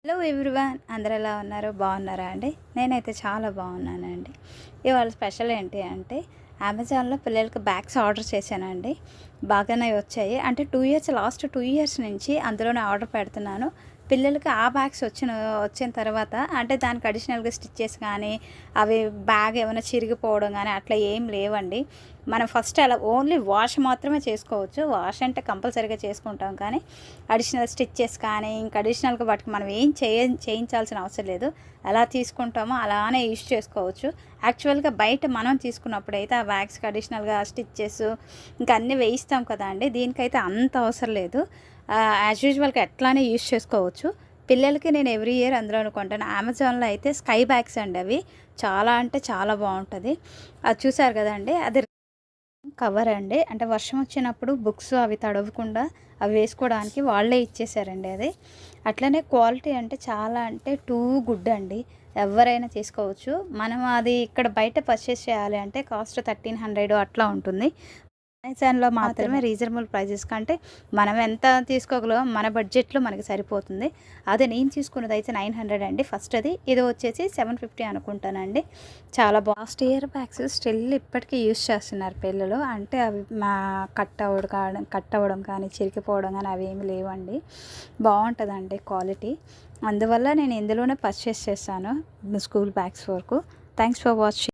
Hello everyone, అందరు ఎలా ఉన్నారు? బాగున్నారా అండి? నేనైతే చాలా బాగున్నానండి. ఇవాళ స్పెషల్ ఏంటి అంటే అమెజాన్లో పిల్లలకి బ్యాగ్స్ ఆర్డర్ చేశానండి. బాగానే వచ్చాయి. అంటే 2 ఇయర్స్, లాస్ట్ 2 ఇయర్స్ నుంచి అందులోనే ఆర్డర్ పెడుతున్నాను. పిల్లలకి ఆ బ్యాగ్స్ వచ్చిన తర్వాత అంటే దానికి అడిషనల్గా స్టిచ్చెస్ కానీ అవి బ్యాగ్ ఏమైనా చిరిగిపోవడం కానీ అట్లా ఏం లేవండి. మనం ఫస్ట్ అలా ఓన్లీ వాష్ మాత్రమే చేసుకోవచ్చు. వాష్ అంటే కంపల్సరీగా చేసుకుంటాం, కానీ అడిషనల్ స్టిచ్చెస్ కానీ ఇంకా అడిషనల్గా వాటికి మనం ఏం చేయించాల్సిన అవసరం లేదు. ఎలా తీసుకుంటామో అలానే యూజ్ చేసుకోవచ్చు. యాక్చువల్గా బయట మనం తీసుకున్నప్పుడు అయితే ఆ బ్యాగ్స్కి అడిషనల్గా స్టిచ్చెస్ ఇంకా అన్నీ వేయిస్తాం కదా అండి. దీనికైతే అంత అవసరం లేదు. యాజ్ యూజువల్గా ఎట్లానే యూజ్ చేసుకోవచ్చు. పిల్లలకి నేను ఎవ్రీ ఇయర్ అందులో కొంటాను. అమెజాన్లో అయితే స్కై బ్యాగ్స్ అండి. అవి చాలా అంటే చాలా బాగుంటుంది. అది చూసారు కదండి, అది కవర్ అండి. అంటే వర్షం వచ్చినప్పుడు బుక్స్ అవి తడవకుండా అవి వేసుకోవడానికి వాళ్ళే ఇచ్చేసారండి. అది అట్లనే క్వాలిటీ అంటే టూ గుడ్ అండి. ఎవరైనా తీసుకోవచ్చు. మనం అది ఇక్కడ బయట పర్చేస్ చేయాలి అంటే కాస్ట్ 1300 అట్లా ఉంటుంది. అమెజాన్లో మాత్రమే రీజనబుల్ ప్రైజెస్ కంటే మనం ఎంత తీసుకోగలం మన బడ్జెట్లో మనకి సరిపోతుంది. అదే నేను తీసుకున్నది అయితే 900 అండి ఫస్ట్. ఇది వచ్చేసి 750 అనుకుంటానండి. చాలా లాస్ట్ ఇయర్ బ్యాగ్స్ స్టిల్ ఇప్పటికీ యూస్ చేస్తున్నారు పిల్లలు. అంటే అవి కట్ అవ్వడం కానీ చిరిగిపోవడం కానీ అవి ఏమి లేవండి. బాగుంటుందండి క్వాలిటీ. అందువల్ల నేను ఇందులోనే పర్చేస్ చేశాను స్కూల్ బ్యాగ్స్ వరకు. Thanks for watching.